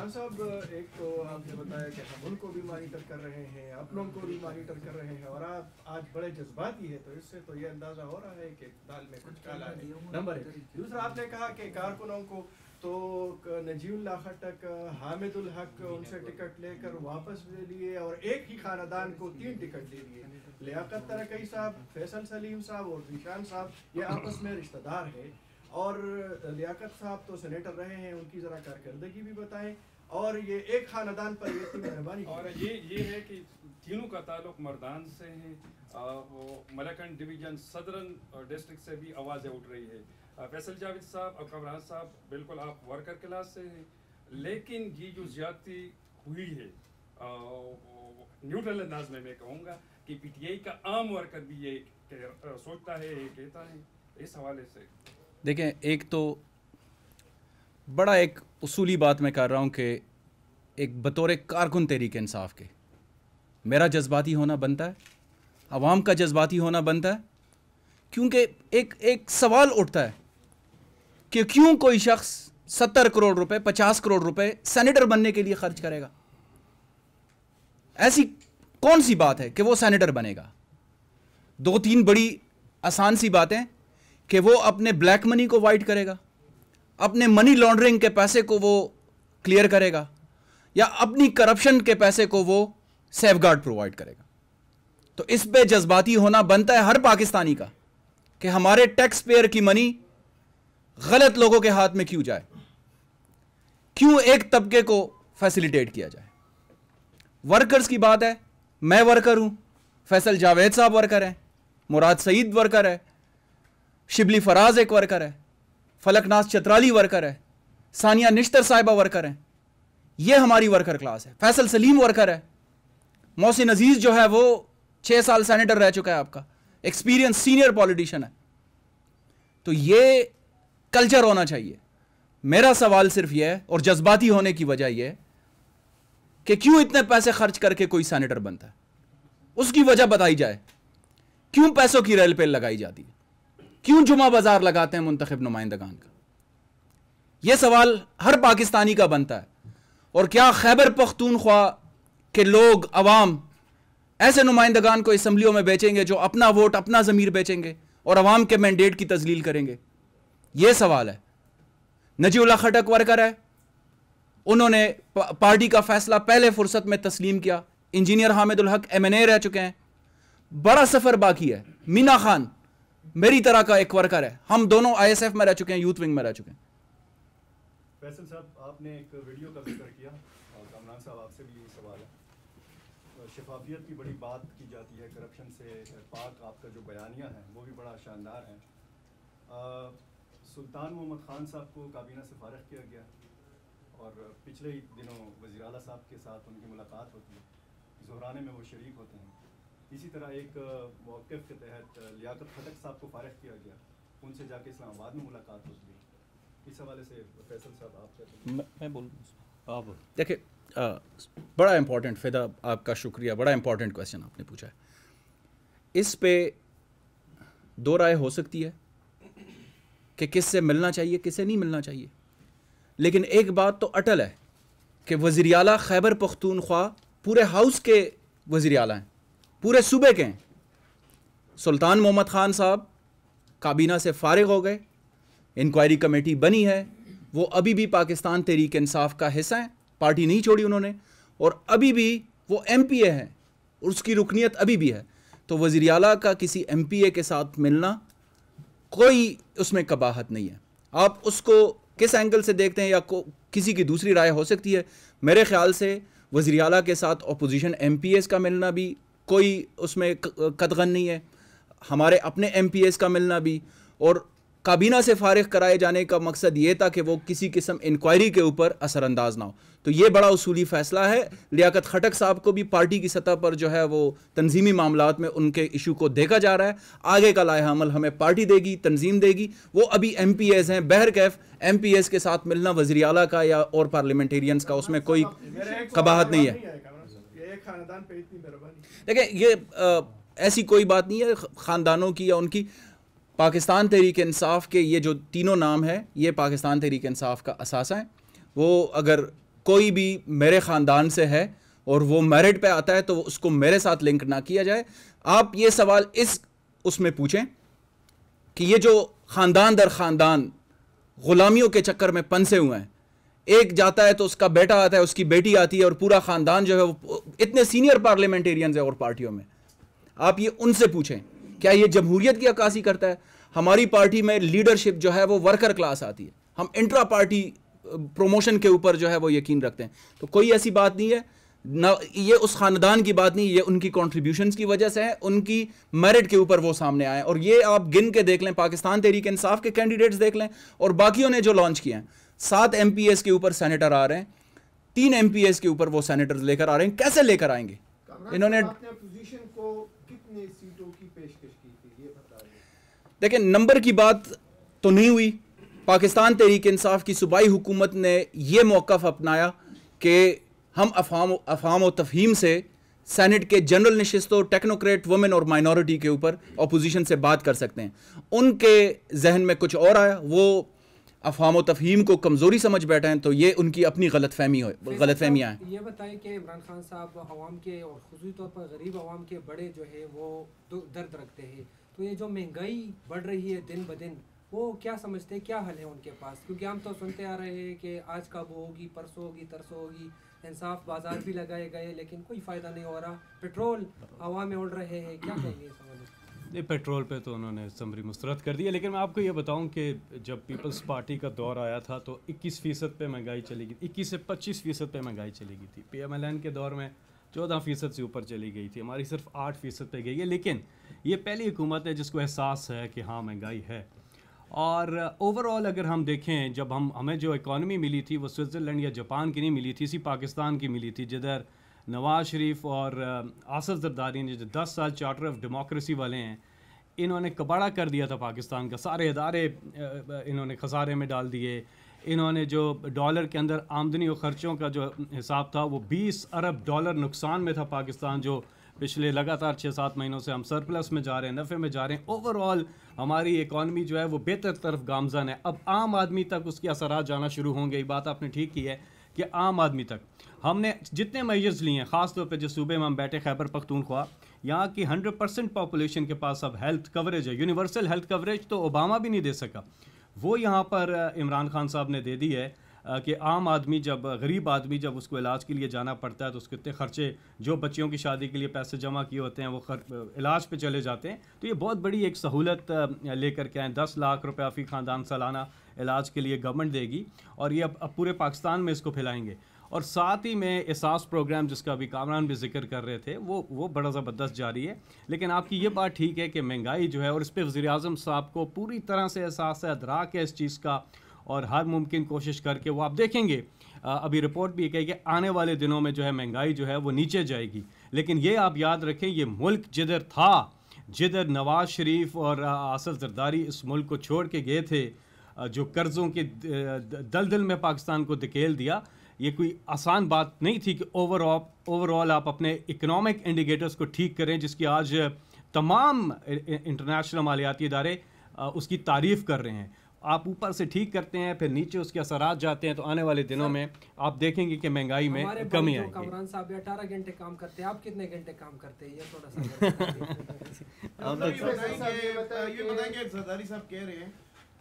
खान साहब, एक तो आपने बताया कि हम उनको भी मॉनिटर कर रहे हैं, आप लोगों को भी मॉनिटर कर रहे हैं, और आप आज बड़े जज्बाती है, तो इससे तो ये अंदाज़ा हो रहा है कि दाल में कुछ काला है। नंबर एक। दूसरा, आपने कहा कि कारकुनों को तो नजीउल्लाह खटक, हामिदुल हक उनसे टिकट लेकर वापस ले लिए और एक ही खानदान को 3 टिकट दे दिए। लियाकत तरकई साहब, फैसल सलीम साहब और जीशान साहब ये आपस में रिश्तेदार है, और लियाकत साहब तो सेनेटर रहे हैं, उनकी ज़रा कारकर्दगी भी बताएं, और ये एक खानदान पर ये इतनी मेहरबानी। और ये है कि तीनों का ताल्लुक मर्दान से है। वो मलकन डिवीजन सदरन डिस्ट्रिक्ट से भी आवाज़ें उठ रही है। फैसल जावेद साहब और कमरान साहब, बिल्कुल आप वर्कर क्लास से हैं, लेकिन ये जो ज्यादती हुई है न्यूट्रल अंदाज में मैं कहूँगा कि पीटीआई का आम वर्कर भी ये सोचता है, ये कहता है। इस हवाले से देखें, एक तो बड़ा एक उसूली बात मैं कर रहा हूँ कि एक बतौर कारकुन तहरीक इंसाफ के मेरा जज्बाती होना बनता है, अवाम का जज्बाती होना बनता है, क्योंकि एक सवाल उठता है कि क्यों कोई शख्स 70 करोड़ रुपए 50 करोड़ रुपए सेनेटर बनने के लिए खर्च करेगा। ऐसी कौन सी बात है कि वो सेनेटर बनेगा? 2-3 बड़ी आसान सी बातें कि वो अपने ब्लैक मनी को वाइट करेगा, अपने मनी लॉन्ड्रिंग के पैसे को वो क्लियर करेगा, या अपनी करप्शन के पैसे को वो सेफगार्ड प्रोवाइड करेगा। तो इस पे जज्बाती होना बनता है हर पाकिस्तानी का कि हमारे टैक्स पेयर की मनी गलत लोगों के हाथ में क्यों जाए, क्यों एक तबके को फैसिलिटेट किया जाए। वर्कर्स की बात है, मैं वर्कर हूं, फैसल जावेद साहब वर्कर हैं, मुराद सईद वर्कर है, शिबली फराज एक वर्कर है, फलकनाज चतराली वर्कर है, सानिया निश्तर साहिबा वर्कर हैं। ये हमारी वर्कर क्लास है। फैसल सलीम वर्कर है, मोहसिन अजीज जो है वो 6 साल सेनेटर रह चुका है, आपका एक्सपीरियंस सीनियर पॉलिटिशियन है। तो ये कल्चर होना चाहिए। मेरा सवाल सिर्फ यह है, और जज्बाती होने की वजह यह है कि क्यों इतने पैसे खर्च करके कोई सेनेटर बनता है, उसकी वजह बताई जाए। क्यों पैसों की रेल पेल लगाई जाती है, क्यों जुमा बाजार लगाते हैं मुंतखब नुमाइंदगान का? यह सवाल हर पाकिस्तानी का बनता है। और क्या खैबर पख्तूनख्वा के लोग, अवाम ऐसे नुमाइंदगान को असम्बलियों में बेचेंगे जो अपना वोट, अपना ज़मीर बेचेंगे और अवाम के मैंडेट की तजलील करेंगे? यह सवाल है। नजीउल्लाह खटक वर्कर है, उन्होंने पार्टी का फैसला पहले फुर्सत में तस्लीम किया। इंजीनियर हामिदुल हक MNA रह चुके हैं, बड़ा सफर बाकी है। मीना खान मेरी तरह का एक वर्कर है, हम दोनों ISF में रह चुके हैं, यूथ विंग में रह चुके हैं। फैसल साहब, आपने एक वीडियो का जिक्र किया, और कमरान साहब आपसे भी यही सवाल है। शफाफियत की बड़ी बात की जाती है, करप्शन से पाक आपका जो बयानिया है वो भी बड़ा शानदार है। सुल्तान मोहम्मद खान साहब को काबीना से फारिग किया गया, और पिछले ही दिनों वज़ीर आला साहब के साथ उनकी मुलाकात होती है, ज़ोहराने में वो शरीक होते हैं। इसी तरह एक मौक़िफ़ के तहत लियाकत खटक साहब को फारिग किया गया, उनसे जाके इस्लामाबाद में मुलाकात होती है। इस हवाले से फैसल साहब आप मैं बोलूँ आप देखिए, बड़ा इंपॉर्टेंट, फ़िदा आपका शुक्रिया, बड़ा इंपॉर्टेंट क्वेश्चन आपने पूछा है। इस पे दो राय हो सकती है कि किससे मिलना चाहिए, किससे नहीं मिलना चाहिए, लेकिन एक बात तो अटल है कि वज़ीर आला खैबर पख्तूनख्वा पूरे हाउस के वज़ीर आला हैं, पूरे सूबे के हैं। सुल्तान मोहम्मद खान साहब काबीना से फारिग हो गए, इंक्वायरी कमेटी बनी है, वो अभी भी पाकिस्तान तहरीक इंसाफ का हिस्सा हैं, पार्टी नहीं छोड़ी उन्होंने, और अभी भी वो MPA हैं, उसकी रुकनीत अभी भी है। तो वज़ीर आला का किसी MPA के साथ मिलना कोई उसमें कबाहत नहीं है। आप उसको किस एंगल से देखते हैं या किसी की दूसरी राय हो सकती है। मेरे ख्याल से वज़ीर आला के साथ अपोजिशन MPAs का मिलना भी कोई उसमें कतगन नहीं है, हमारे अपने MPAs का मिलना भी, और काबीना से फारिग कराए जाने का मकसद ये था कि वो किसी किस्म इंक्वायरी के ऊपर असरअंदाज ना हो। तो ये बड़ा उसूली फ़ैसला है। लियाकत खटक साहब को भी पार्टी की सतह पर जो है वो तंजीमी मामलात में उनके इशू को देखा जा रहा है। आगे का लाया अमल हमें पार्टी देगी, तंजीम देगी। वो अभी MPAs हैं, बहरकैफ MPAs के साथ मिलना वज़ीर आला का या और पार्लियामेंटेरियंस का उसमें कोई कबाहत नहीं है। देखिए, ये ऐसी कोई बात नहीं है ख़ानदानों की या उनकी। पाकिस्तान तहरीक इंसाफ के ये जो तीनों नाम है, ये पाकिस्तान तहरीक इंसाफ का असासा है। वो अगर कोई भी मेरे ख़ानदान से है और वो मेरिट पे आता है तो उसको मेरे साथ लिंक ना किया जाए। आप ये सवाल इस उसमें पूछें कि ये जो ख़ानदान दर ख़ानदान ग़ुलामियों के चक्कर में पंसे हुए हैं, एक जाता है तो उसका बेटा आता है, उसकी बेटी आती है और पूरा ख़ानदान जो है वो इतने सीनियर पार्लियामेंटेरियंस है और पार्टियों में, आप ये उनसे पूछें क्या ये जमहूरियत की अक्कासी करता है? हमारी पार्टी में लीडरशिप जो है वो वर्कर क्लास आती है, हम इंट्रा पार्टी प्रमोशन के ऊपर जो है वो यकीन रखते हैं। तो कोई ऐसी बात नहीं है ना, ये उस ख़ानदान की बात नहीं, ये उनकी कॉन्ट्रीब्यूशंस की वजह से है, उनकी मेरिट के ऊपर वो सामने आए। और ये आप गिन के देख लें, पाकिस्तान तहरीक इंसाफ के कैंडिडेट्स देख लें और बाकियों ने जो लॉन्च किए हैं, 7 MPs के ऊपर सेनेटर आ रहे हैं, 3 MPs के ऊपर वो सेनेटर्स लेकर आ रहे हैं। कैसे लेकर आएंगे? इन्होंने अपोजिशन को कितने सीटों की पेशकश की थी ये बता दें। देखिए, नंबर की बात तो नहीं हुई। पाकिस्तान तहरीक इंसाफ की सूबाई हुकूमत ने यह मौक़िफ़ अपनाया कि हम अफ़हाम व तफ़हीम से सेनेट के जनरल नशिस्तों, टेक्नोक्रेट, वुमेन और माइनॉरिटी के ऊपर अपोजिशन से बात कर सकते हैं। उनके जहन में कुछ और आया, वो अफ़हाम व तफ़हीम को कमज़ोरी समझ बैठे हैं, तो ये उनकी अपनी गलतफहमियाँ हैं। ये बताएं कि इमरान खान साहब अवाम के और ख़ुसूसी तौर पर गरीब अवाम के बड़े जो है वो दर्द रखते हैं, तो ये जो महंगाई बढ़ रही है दिन ब दिन, वो क्या समझते हैं, क्या हल है उनके पास? क्योंकि हम तो सुनते आ रहे हैं कि आज कब होगी, परसों होगी, तरसों होगी, इंसाफ बाजार भी लगाए गए लेकिन कोई फ़ायदा नहीं हो रहा, पेट्रोल हवा में उड़ रहे हैं, क्या कहेंगे इस हवाले से? ये पेट्रोल पे तो उन्होंने समरी मुस्तरद कर दी है, लेकिन मैं आपको ये बताऊं कि जब पीपल्स पार्टी का दौर आया था तो 21% पे महंगाई चली गई, 21 से 25% पे महंगाई चली गई थी। PMLN के दौर में 14% से ऊपर चली गई थी, हमारी सिर्फ 8% पे गई है। लेकिन ये पहली हुकूमत है जिसको एहसास है कि हाँ महंगाई है। और ओवरऑल अगर हम देखें, जब हमें जो इकॉनमी मिली थी वो स्विट्ज़रलैंड या जापान की नहीं मिली थी, इसी पाकिस्तान की मिली थी, जिधर नवाज़ शरीफ और आसिफ ज़रदारी ने जो 10 साल चार्टर ऑफ डेमोक्रेसी वाले हैं, इन्होंने कबाड़ा कर दिया था पाकिस्तान का, सारे इदारे इन्होंने खसारे में डाल दिए। इन्होंने जो डॉलर के अंदर आमदनी और ख़र्चों का जो हिसाब था वो 20 अरब डॉलर नुकसान में था पाकिस्तान, जो पिछले लगातार 6-7 महीनों से हम सरप्लस में जा रहे हैं, नफ़े में जा रहे हैं। ओवरऑल हमारी इकॉनमी जो है वो बेहतर तरफ गामज़न है। अब आम आदमी तक उसके असरात जाना शुरू होंगे। ये बात आपने ठीक की है कि आम आदमी तक हमने जितने मेजर्स लिए हैं, ख़ास तौर पे जिस सूबे में हम बैठे खैबर पख्तूनख्वा, यहाँ की 100% पॉपुलेशन के पास अब हेल्थ कवरेज है, यूनिवर्सल हेल्थ कवरेज तो ओबामा भी नहीं दे सका, वो यहाँ पर इमरान खान साहब ने दे दी है कि आम आदमी जब, गरीब आदमी जब उसको इलाज के लिए जाना पड़ता है तो उसके इतने ख़र्चे, जो बच्चियों की शादी के लिए पैसे जमा किए होते हैं वो इलाज पे चले जाते हैं। तो ये बहुत बड़ी एक सहूलत लेकर के आए। 10 लाख रुपया फ़ी ख़ानदान सालाना इलाज के लिए गवर्नमेंट देगी और ये अब पूरे पाकिस्तान में इसको फैलाएंगे। और साथ ही में एहसास प्रोग्राम जिसका अभी कामरान भी जिक्र कर रहे थे, वो बड़ा ज़बरदस्त जारी है। लेकिन आपकी ये बात ठीक है कि महंगाई जो है, और इस पर वज़ीर-ए-आज़म साहब को पूरी तरह से एहसास है, अदराक है इस चीज़ का, और हर मुमकिन कोशिश करके वो आप देखेंगे, अभी रिपोर्ट भी कही कि आने वाले दिनों में जो है महंगाई जो है वो नीचे जाएगी। लेकिन ये आप याद रखें, ये मुल्क जिधर था, जिधर नवाज़ शरीफ और आसिफ ज़रदारी इस मुल्क को छोड़ के गए थे, जो कर्ज़ों के दलदल में पाकिस्तान को धकेल दिया, ये कोई आसान बात नहीं थी कि ओवरऑल आप अपने इकनॉमिक इंडिकेटर्स को ठीक करें, जिसकी आज तमाम इंटरनेशनल मालियाती इदारे उसकी तारीफ़ कर रहे हैं। आप ऊपर से ठीक करते हैं, फिर नीचे उसके असरात जाते हैं, तो आने वाले दिनों में आप देखेंगे कि महंगाई में कमी आएगी। कामरान साहब 18 घंटे काम करते हैं, आप कितने घंटे काम करते हैं, ये थोड़ा सा ये बताएंगे। ज़रदारी साहब कह रहे हैं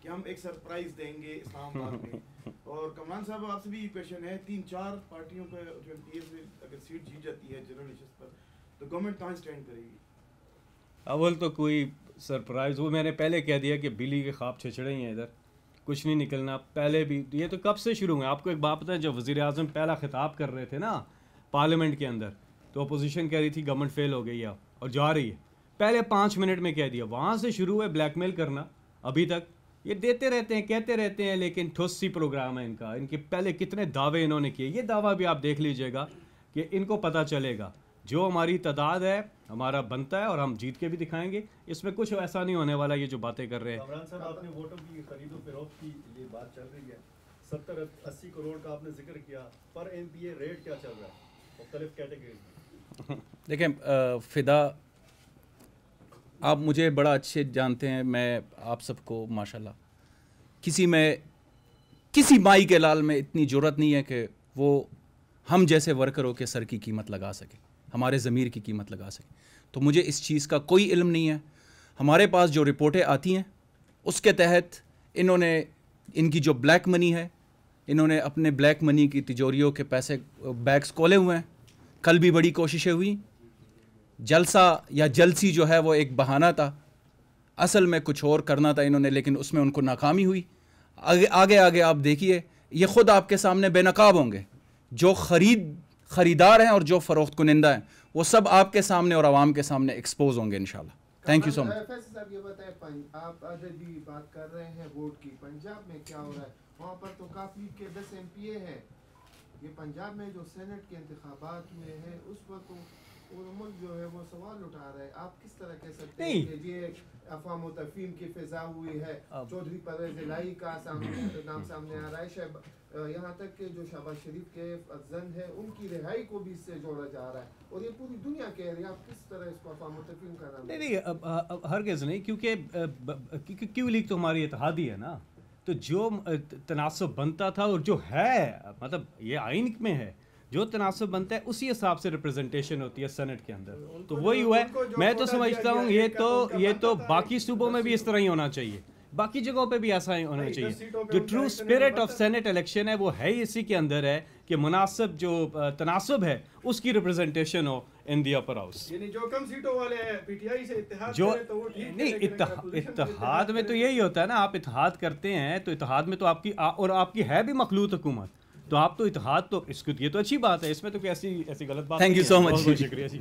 कि हम एक सरप्राइज देंगे इस्लामाबाद में, और कमरान साहब आपसे भी क्वेश्चन है, 3-4 पार्टियों पर जो MPs अगर सीट जीत जाती है जनरल नशिस्त पर, तो गवर्नमेंट कहाँ स्टैंड करेगी? अव्वल तो कोई सरप्राइज़, वो मैंने पहले कह दिया कि बिल्ली के ख्वाब छिछड़े ही हैं, इधर कुछ नहीं निकलना। पहले भी ये तो कब से शुरू हुए। आपको एक बात पता है, जब वज़ीर-ए-आज़म पहला खिताब कर रहे थे ना पार्लियामेंट के अंदर, तो अपोजिशन कह रही थी गवर्नमेंट फेल हो गई है और जा रही है, पहले 5 मिनट में कह दिया। वहाँ से शुरू है ब्लैकमेल करना, अभी तक ये देते रहते हैं, कहते रहते हैं, लेकिन ठोस सी प्रोग्राम है इनका। इनके पहले कितने दावे इन्होंने किए, ये दावा भी आप देख लीजिएगा कि इनको पता चलेगा जो हमारी तादाद है हमारा बनता है, और हम जीत के भी दिखाएंगे। इसमें कुछ ऐसा नहीं होने वाला ये जो बातें कर रहे हैं। कामरान साहब, आपने वोटों की खरीदो फरोख्त की ये बात चल रही है, 70-80 करोड़ का आपने जिक्र किया, पर MPA रेट क्या चल रहा है मुख्तलिफ कैटेगरी? देखें फ़िदा, आप मुझे बड़ा अच्छे जानते हैं, मैं आप सबको माशाल्लाह, किसी माई के लाल में इतनी ज़रूरत नहीं है कि वो हम जैसे वर्करों के सर की कीमत लगा सके, हमारे ज़मीर की कीमत लगा सके। तो मुझे इस चीज़ का कोई इल्म नहीं है। हमारे पास जो रिपोर्टें आती हैं उसके तहत इन्होंने, इनकी जो ब्लैक मनी है, इन्होंने अपने ब्लैक मनी की तिजोरियों के पैसे बैग्स खोले हुए हैं। कल भी बड़ी कोशिशें हुई, जलसा या जलसी जो है वो एक बहाना था, असल में कुछ और करना था इन्होंने, लेकिन उसमें उनको नाकामी हुई। आगे आगे आगे आप देखिए, ये ख़ुद आपके सामने बेनकाब होंगे। जो ख़रीदार हैं और जो फ़रोख्त कुनिंदा हैं वो सब आपके सामने और आवाम के सामने एक्सपोज होंगे इंशाल्लाह। Thank you so much. Faisal साहब, ये बताएं, आप अभी बात कर रहे हैं वोट की, पंजाब में क्या हो रहा है? वहाँ पर तो काफ़ी के 10 MPA हैं। ये पंजाब में जो सेनेट के इंतखाबात हुए हैं उस वक्त तो पूरा मुल्क जो है वो सवाल उठा रहा है। आप किस तरह कह सकते हैं कि ये अफवाह तफहीम की फिजा हुई है? चौधरी परवेज इलाही का नाम सामने आ रहा है, यहाँ तक कि जो शहबाज शरीफ के अफजल है उनकी रिहाई को भी इससे जोड़ा जा रहा है, और ये पूरी दुनिया कह रही है। आप किस तरह इसको अफवाह तफहीम कर रहे हैं? नहीं, हरगिज़ नहीं, क्योंकि क्यू लीग तो हमारी इत्तेहादी है ना। तो जो तनासब बनता था और जो है, मतलब ये आइन में है, जो तनासब बनता है उसी हिसाब से रिप्रेजेंटेशन होती है सेनेट के अंदर। तो वही हुआ है। मैं तो समझता हूँ ये तो बाकी सूबों में भी इस तरह ही होना चाहिए, बाकी जगहों पे भी ऐसा ही होना चाहिए। जो true spirit of senate election है वो है ही इसी के अंदर है कि मुनासिब जो तनासब है उसकी रिप्रेजेंटेशन हो इन दी अपर हाउस। यानी जो कम सीटों वाले हैं पीटीआई से इत्तेहाद जो करें तो वो ठीक है, नहीं, लेकिन इत्तेहाद में तो यही होता है ना, आप इत्तेहाद करते हैं तो इत्तेहाद में तो आपकी और आपकी है भी मखलूत हुकूमत, तो आप तो इत्तेहाद तो इसको, ये तो अच्छी बात है, इसमें तो कोई ऐसी गलत बात थैंक यू नहीं सो है। मच। बहुत बहुत शुक्रिया जी।